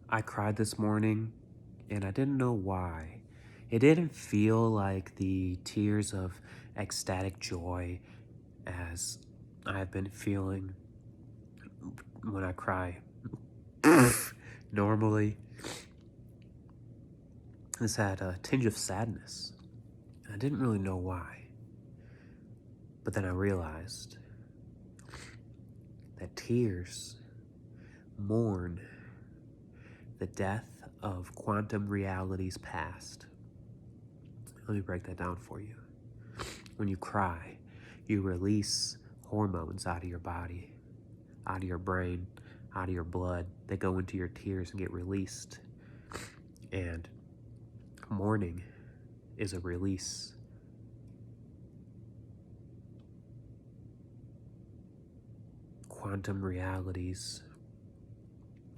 I cried this morning and I didn't know why. It didn't feel like the tears of ecstatic joy as I've been feeling when I cry. Normally, this had a tinge of sadness. I didn't really know why. But then I realized that tears mourn the death of quantum realities past. Let me break that down for you. When you cry, you release hormones out of your body, out of your brain, out of your blood. They go into your tears and get released. And mourning is a release. Quantum realities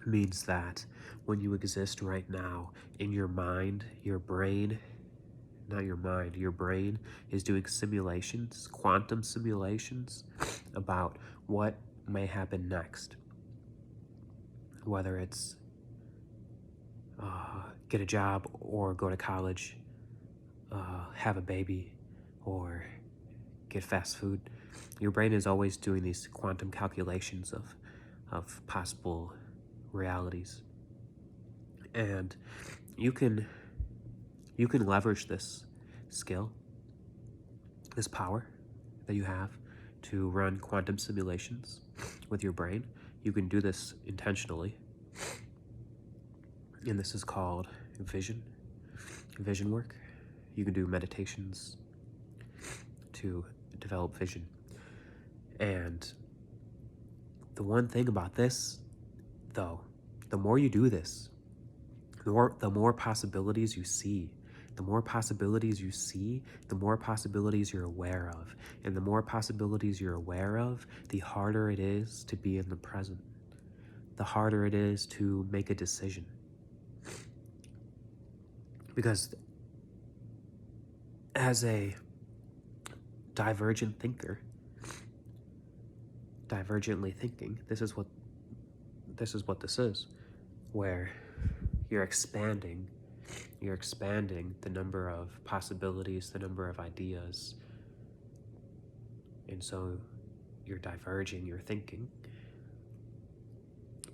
means that when you exist right now in your mind, your brain, not your mind, your brain is doing simulations, quantum simulations about what may happen next. Whether it's get a job or go to college, have a baby, or get fast food. Your brain is always doing these quantum calculations of possible realities. And you can leverage this skill, this power that you have to run quantum simulations with your brain. You can do this intentionally. And this is called vision work. You can do meditations to develop vision. And the one thing about this, though, the more you do this, the more possibilities you see. The more possibilities you see, the more possibilities you're aware of. And the more possibilities you're aware of, the harder it is to be in the present. The harder it is to make a decision. Because as a divergent thinker, divergently thinking, this is what this is, where you're expanding the number of possibilities, the number of ideas, and so you're diverging your thinking,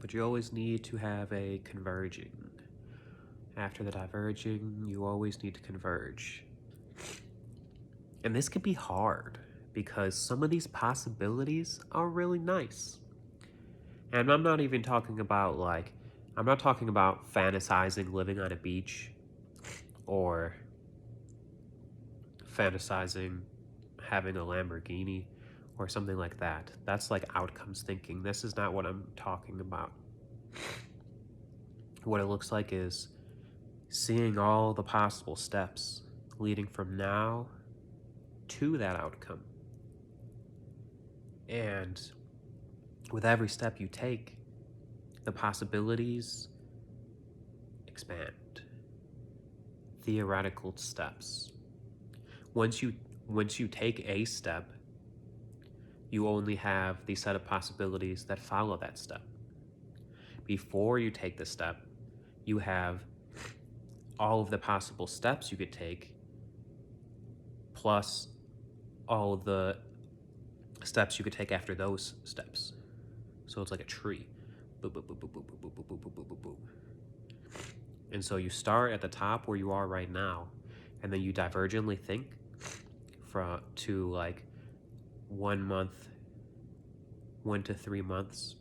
but you always need to have a converging. After the diverging, you always need to converge. And this can be hard because some of these possibilities are really nice. And I'm not even talking about I'm not talking about fantasizing living on a beach or fantasizing having a Lamborghini or something like that. That's like outcomes thinking. This is not what I'm talking about. What it looks like is seeing all the possible steps leading from now to that outcome. And with every step you take, the possibilities expand. Theoretical steps. Once you take a step, you only have the set of possibilities that follow that step. Before you take the step, you have all of the possible steps you could take, plus all of the steps you could take after those steps. So it's like a tree. Boop, boop, boop, boop, boop, boop, boop, boop, boop, boop, boop. And so you start at the top where you are right now, and then you divergently think to like 1 month, 1 to 3 months.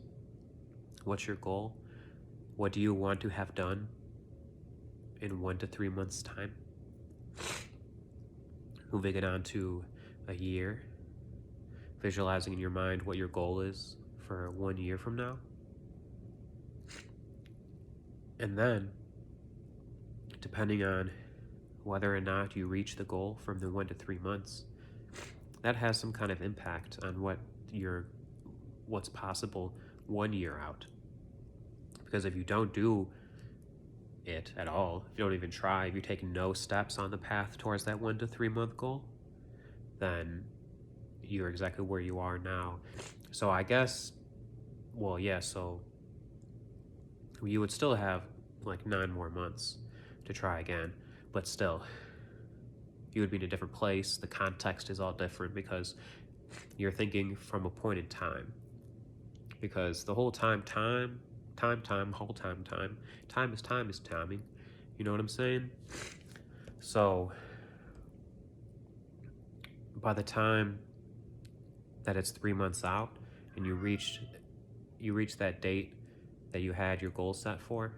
What's your goal? What do you want to have done in 1 to 3 months' time? Moving it on to a year, visualizing in your mind what your goal is for 1 year from now. And then, depending on whether or not you reach the goal from the 1 to 3 months, that has some kind of impact on what's possible 1 year out. Because if you don't do it at all, if you don't even try, if you take no steps on the path towards that 1 to 3 month goal, then you're exactly where you are now. So I guess, well, yeah, so you would still have like 9 more months to try again. But still, you would be in a different place. The context is all different because you're thinking from a point in time. Because the whole time is timing. You know what I'm saying? So by the time that it's 3 months out and you reach that date that you had your goal set for,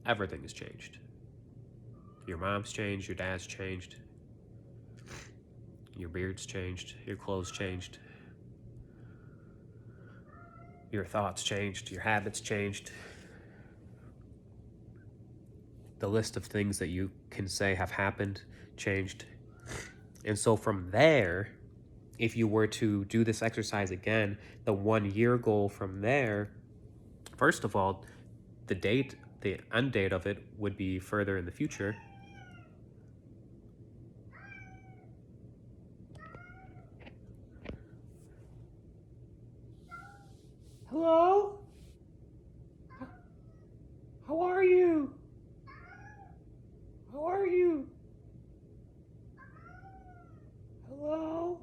everything has changed. Your mom's changed, your dad's changed, your beard's changed, your clothes changed, your thoughts changed, your habits changed. The list of things that you can say have happened changed. And so from there, if you were to do this exercise again, the 1 year goal from there, first of all, the end date of it would be further in the future. Hello? How are you? How are you? Hello?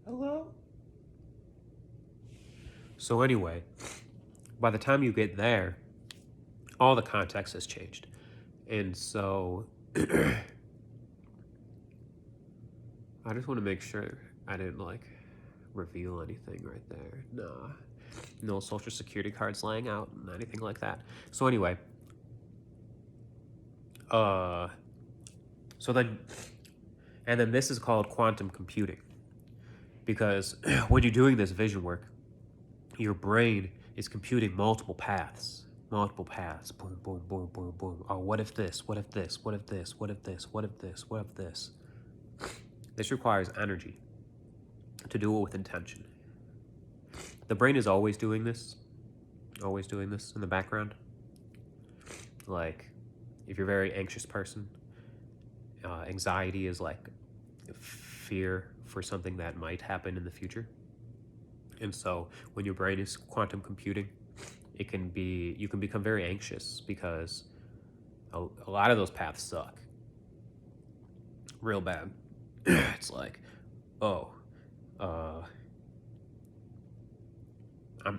Hello? So anyway, by the time you get there, all the context has changed. And so I just want to make sure I didn't like reveal anything right there. Nah. No social security cards laying out, anything like that. So anyway, so then this is called quantum computing. Because when you're doing this vision work, your brain is computing multiple paths. Boom, boom, boom, boom, boom. Oh, what if this? What if this? What if this? What if this? What if this? What if this? This requires energy to do it with intention. The brain is always doing this in the background. Like, if you're a very anxious person, anxiety is like fear for something that might happen in the future. And so when your brain is quantum computing, you can become very anxious because a lot of those paths suck real bad. It's like,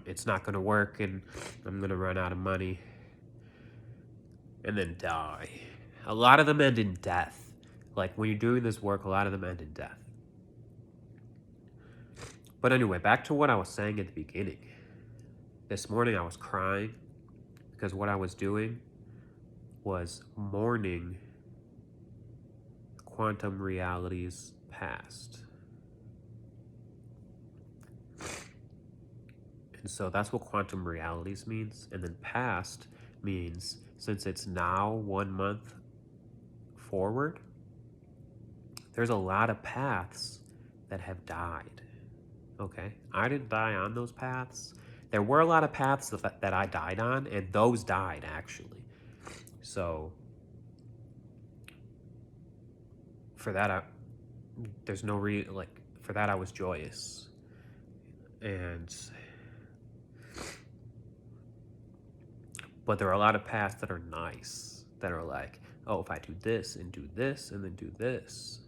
it's not gonna work and I'm gonna run out of money and then die. A lot of them end in death. Like, when you're doing this work, a lot of them end in death. But anyway, back to what I was saying at the beginning. This morning I was crying because what I was doing was mourning quantum realities past. And so that's what quantum realities means. And then past means, since it's now 1 month forward, there's a lot of paths that have died. Okay, I didn't die on those paths. There were a lot of paths that I died on, and those died actually. So for that, there's no for that I was joyous. But there are a lot of paths that are nice, that are like, oh, if I do this and do this and then do this,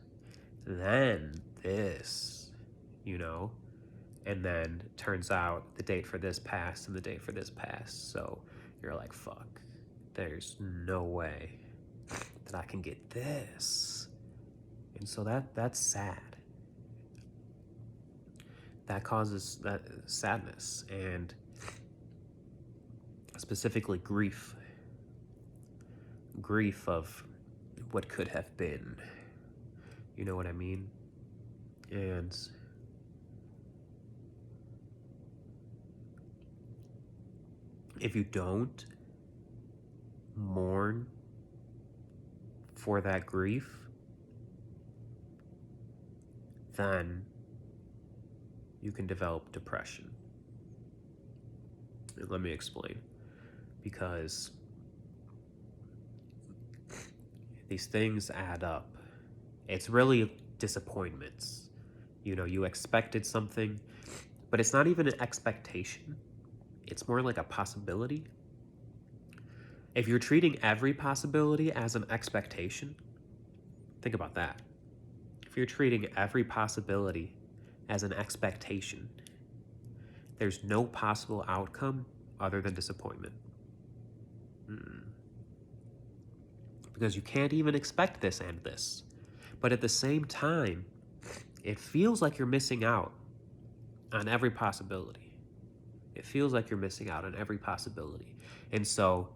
then this, you know? And then turns out the date for this passed and the date for this passed. So you're like, fuck, there's no way that I can get this. And so that's sad. That causes that sadness and specifically grief. Grief of what could have been. You know what I mean? And if you don't mourn for that grief, then you can develop depression. And let me explain. Because these things add up. It's really disappointments. You know, you expected something, but it's not even an expectation. It's more like a possibility. If you're treating every possibility as an expectation, think about that. If you're treating every possibility as an expectation, there's no possible outcome other than disappointment. Because you can't even expect this and this. But at the same time, it feels like you're missing out on every possibility. It feels like you're missing out on every possibility. And so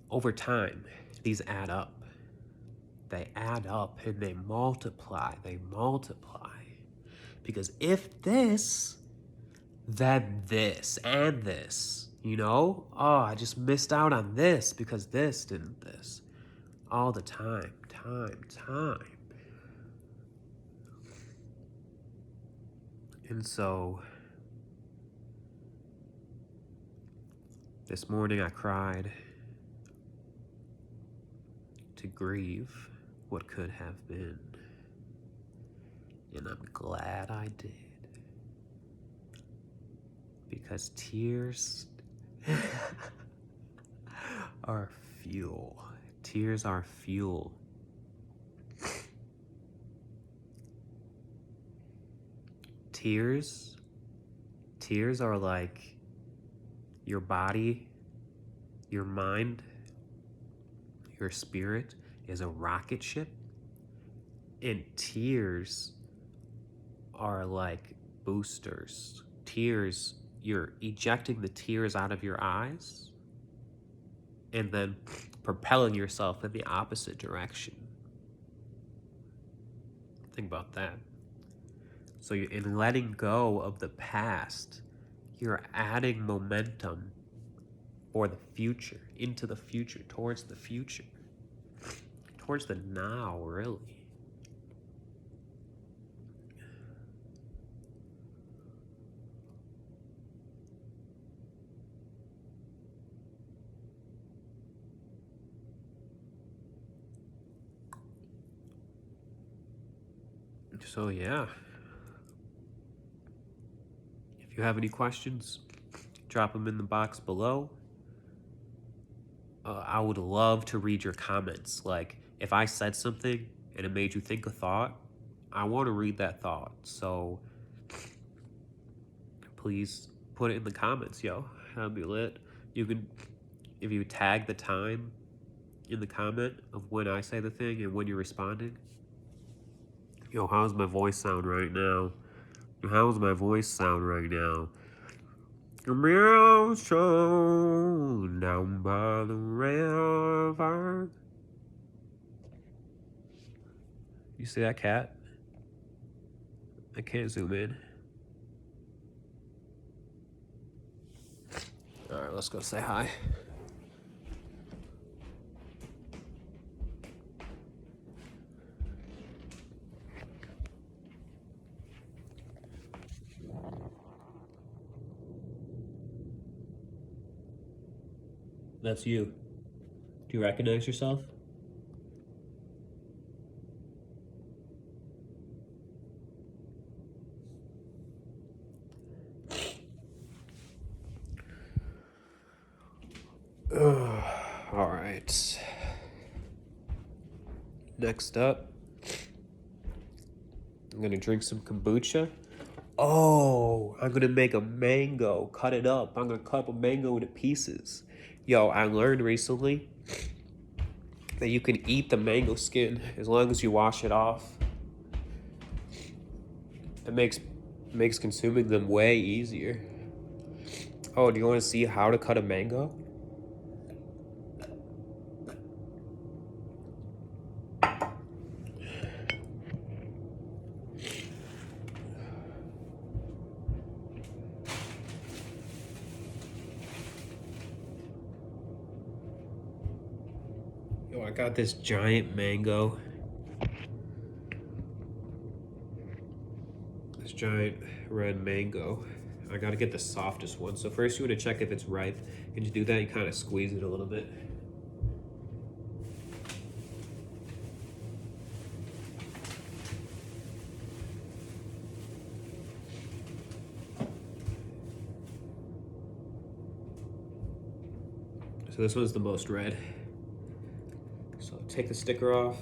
over time, these add up. They add up and they multiply. They multiply. Because if this, then this and this, you know? Oh, I just missed out on this because this didn't this. All the time. And so this morning I cried to grieve what could have been. And I'm glad I did. Because tears are fuel. Tears are fuel. Tears are like your body, your mind, your spirit is a rocket ship, and tears are like boosters. Tears, you're ejecting the tears out of your eyes and then propelling yourself in the opposite direction. Think about that. So in letting go of the past, you're adding momentum for the future, into the future, towards the future, towards the now, really. So yeah, if you have any questions, drop them in the box below. I would love to read your comments. Like, if I said something and it made you think a thought, I want to read that thought. So please put it in the comments, yo. That'd be lit. You can, if you tag the time in the comment of when I say the thing and when you're responding. Yo, how's my voice sound right now? How's my voice sound right now? Meow show down by the river. You see that cat? I can't zoom in. All right, let's go say hi. That's you. Do you recognize yourself? All right. Next up, I'm gonna drink some kombucha. Oh, I'm gonna make a mango, cut it up. I'm gonna cut up a mango into pieces. Yo, I learned recently that you can eat the mango skin as long as you wash it off. It makes consuming them way easier. Oh, do you want to see how to cut a mango? Yo, I got this giant mango. This giant red mango. I gotta get the softest one. So first you wanna check if it's ripe. And to do that, you kind of squeeze it a little bit. So this one's the most red. So take the sticker off.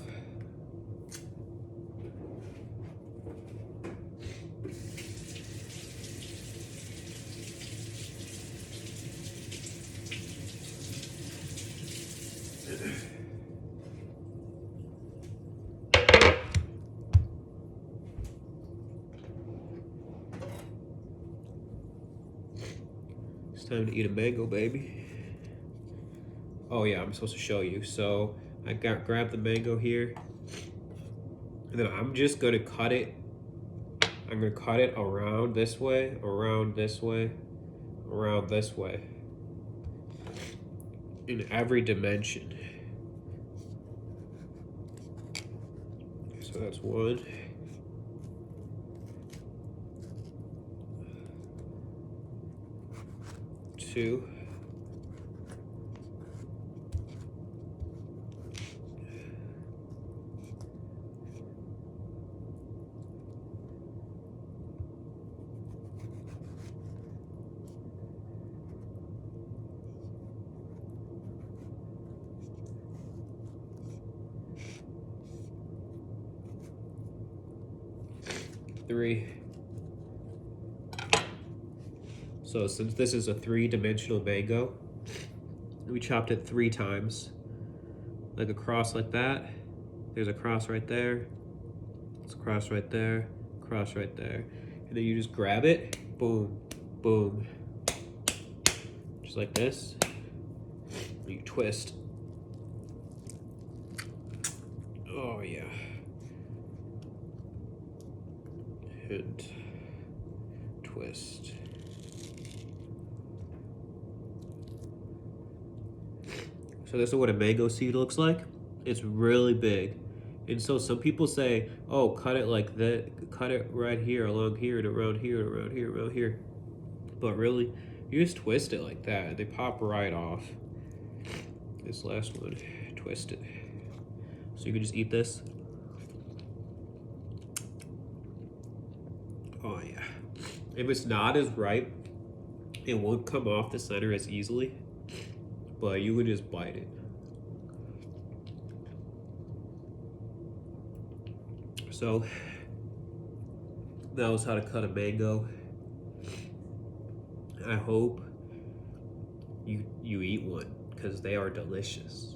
It's time to eat a mango, baby. Oh yeah, I'm supposed to show you. So I grabbed the mango here, and then I'm just gonna cut it. I'm gonna cut it around this way, around this way, around this way, in every dimension. So that's 1, 2, 3. So since this is a 3-dimensional mango, we chopped it 3 times. Like a cross like that. There's a cross right there. It's a cross right there. Cross right there. And then you just grab it. Boom. Boom. Just like this. And you twist. Oh yeah. And twist. So this is what a mango seed looks like. It's really big. And so some people say, oh, cut it like that, cut it right here, along here, and around here, and around here, around here. But really, you just twist it like that, and they pop right off. This last one, twist it. So you can just eat this. Oh yeah. If it's not as ripe, it won't come off the center as easily, but you can just bite it. So that was how to cut a mango. I hope you eat one, because they are delicious.